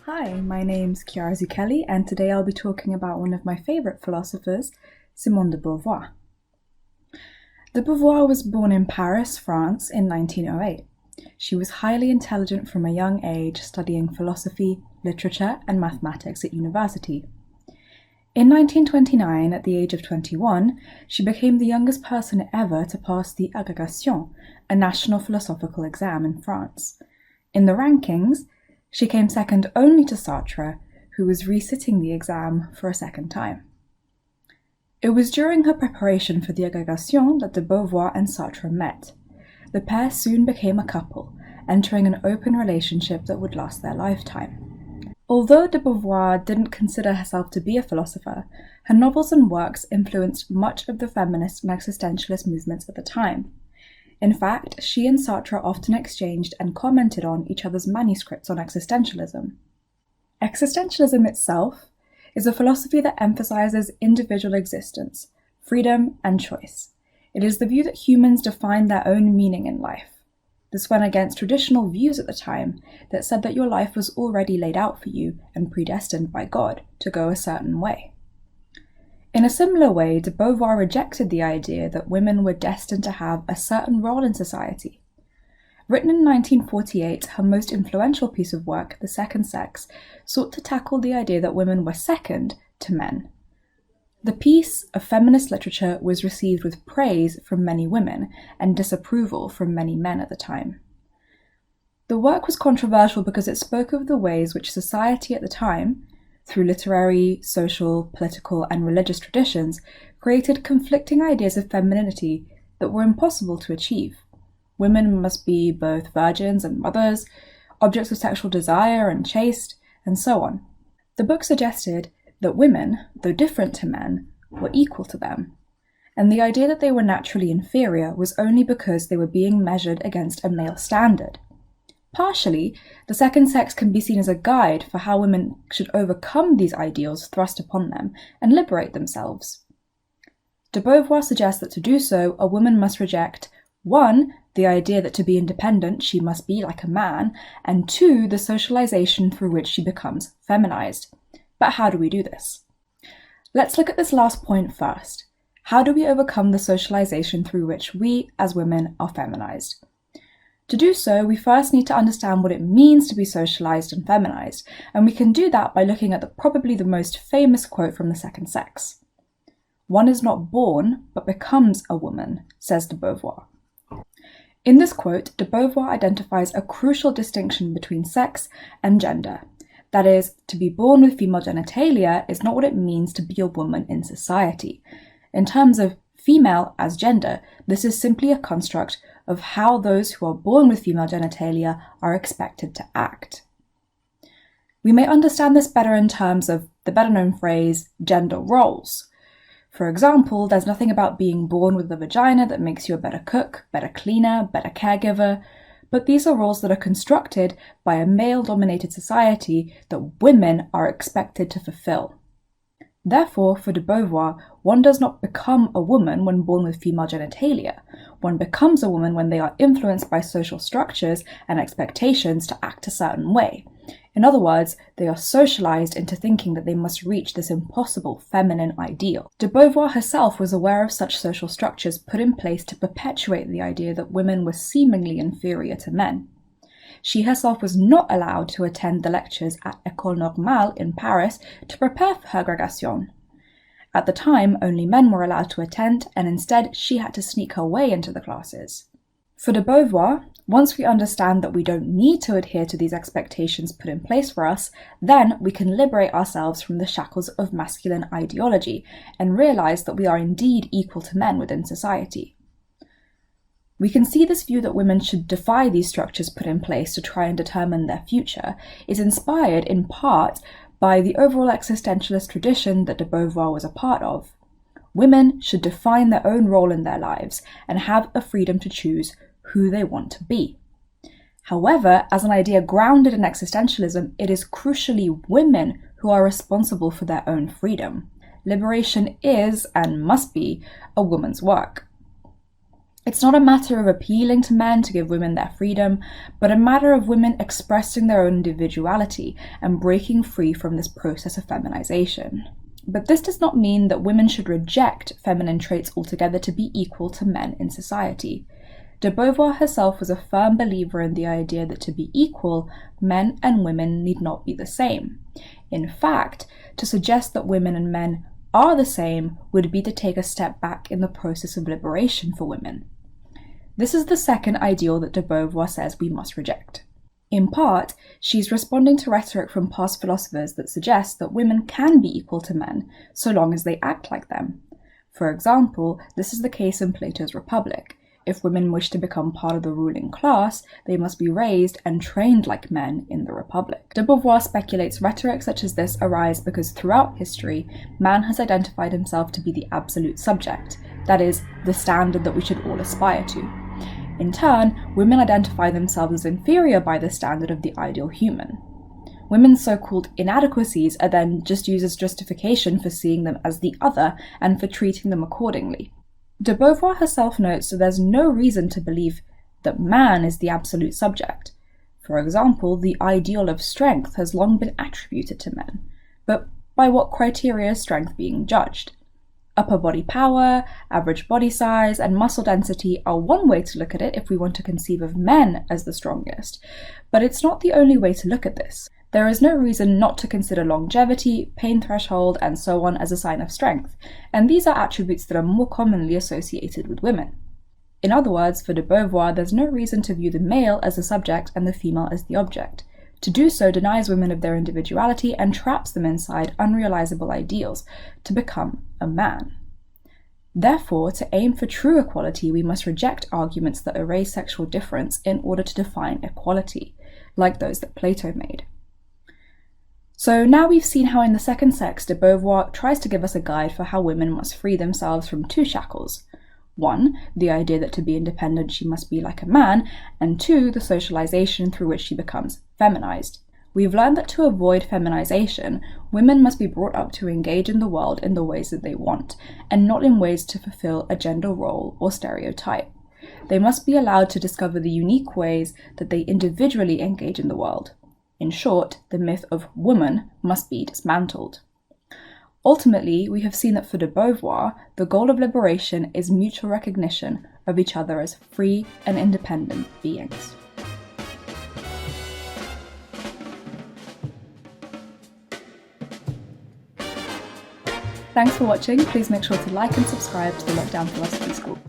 Hi, my name's Chiara Zucchelli, and today I'll be talking about one of my favourite philosophers, Simone de Beauvoir. De Beauvoir was born in Paris, France in 1908. She was highly intelligent from a young age, studying philosophy, literature, and mathematics at university. In 1929, at the age of 21, she became the youngest person ever to pass the Agrégation, a national philosophical exam in France. In the rankings, she came second only to Sartre, who was resitting the exam for a second time. It was during her preparation for the Agrégation that de Beauvoir and Sartre met. The pair soon became a couple, entering an open relationship that would last their lifetime. Although de Beauvoir didn't consider herself to be a philosopher, her novels and works influenced much of the feminist and existentialist movements at the time. In fact, she and Sartre often exchanged and commented on each other's manuscripts on existentialism. Existentialism itself is a philosophy that emphasizes individual existence, freedom, and choice. It is the view that humans define their own meaning in life. This went against traditional views at the time that said that your life was already laid out for you and predestined by God to go a certain way. In a similar way, de Beauvoir rejected the idea that women were destined to have a certain role in society. Written in 1948, her most influential piece of work, The Second Sex, sought to tackle the idea that women were second to men. The piece of feminist literature was received with praise from many women and disapproval from many men at the time. The work was controversial because it spoke of the ways which society at the time, through literary, social, political, and religious traditions, created conflicting ideas of femininity that were impossible to achieve. Women must be both virgins and mothers, objects of sexual desire and chaste, and so on. The book suggested that women, though different to men, were equal to them, and the idea that they were naturally inferior was only because they were being measured against a male standard. Partially, The Second Sex can be seen as a guide for how women should overcome these ideals thrust upon them and liberate themselves. De Beauvoir suggests that to do so, a woman must reject 1. The idea that to be independent she must be like a man, and 2. The socialization through which she becomes feminized. But how do we do this? Let's look at this last point first. How do we overcome the socialization through which we, as women, are feminized? To do so, we first need to understand what it means to be socialized and feminized, and we can do that by looking at probably the most famous quote from The Second Sex. "One is not born, but becomes a woman," says de Beauvoir. In this quote, de Beauvoir identifies a crucial distinction between sex and gender. That is, to be born with female genitalia is not what it means to be a woman in society. In terms of female as gender, this is simply a construct of how those who are born with female genitalia are expected to act. We may understand this better in terms of the better-known phrase, gender roles. For example, there's nothing about being born with a vagina that makes you a better cook, better cleaner, better caregiver, but these are roles that are constructed by a male-dominated society that women are expected to fulfill. Therefore, for de Beauvoir, one does not become a woman when born with female genitalia. One becomes a woman when they are influenced by social structures and expectations to act a certain way. In other words, they are socialized into thinking that they must reach this impossible feminine ideal. De Beauvoir herself was aware of such social structures put in place to perpetuate the idea that women were seemingly inferior to men. She herself was not allowed to attend the lectures at École Normale in Paris to prepare for her Agrégation. At the time, only men were allowed to attend, and instead she had to sneak her way into the classes. For de Beauvoir, once we understand that we don't need to adhere to these expectations put in place for us, then we can liberate ourselves from the shackles of masculine ideology and realize that we are indeed equal to men within society. We can see this view that women should defy these structures put in place to try and determine their future is inspired in part by the overall existentialist tradition that de Beauvoir was a part of. Women should define their own role in their lives and have a freedom to choose who they want to be. However, as an idea grounded in existentialism, it is crucially women who are responsible for their own freedom. Liberation is, and must be, a woman's work. It's not a matter of appealing to men to give women their freedom, but a matter of women expressing their own individuality and breaking free from this process of feminization. But this does not mean that women should reject feminine traits altogether to be equal to men in society. De Beauvoir herself was a firm believer in the idea that to be equal, men and women need not be the same. In fact, to suggest that women and men are the same would be to take a step back in the process of liberation for women. This is the second ideal that de Beauvoir says we must reject. In part, she's responding to rhetoric from past philosophers that suggests that women can be equal to men so long as they act like them. For example, this is the case in Plato's Republic. If women wish to become part of the ruling class, they must be raised and trained like men in the Republic. De Beauvoir speculates rhetoric such as this arise because throughout history, man has identified himself to be the absolute subject, that is, the standard that we should all aspire to. In turn, women identify themselves as inferior by the standard of the ideal human. Women's so-called inadequacies are then just used as justification for seeing them as the other and for treating them accordingly. De Beauvoir herself notes that there's no reason to believe that man is the absolute subject. For example, the ideal of strength has long been attributed to men, but by what criteria is strength being judged? Upper body power, average body size, and muscle density are one way to look at it if we want to conceive of men as the strongest, but it's not the only way to look at this. There is no reason not to consider longevity, pain threshold, and so on as a sign of strength, and these are attributes that are more commonly associated with women. In other words, for de Beauvoir, there's no reason to view the male as the subject and the female as the object. To do so denies women of their individuality and traps them inside unrealizable ideals to become a man. Therefore, to aim for true equality, we must reject arguments that erase sexual difference in order to define equality, like those that Plato made. So now we've seen how in the second sex, de Beauvoir tries to give us a guide for how women must free themselves from two shackles. 1, the idea that to be independent she must be like a man, and 2, the socialization through which she becomes feminized. We've learned that to avoid feminization, women must be brought up to engage in the world in the ways that they want, and not in ways to fulfill a gender role or stereotype. They must be allowed to discover the unique ways that they individually engage in the world. In short, the myth of woman must be dismantled. Ultimately, we have seen that for de Beauvoir, the goal of liberation is mutual recognition of each other as free and independent beings. Thanks for watching. Please make sure to like and subscribe to the Lockdown Philosophy School.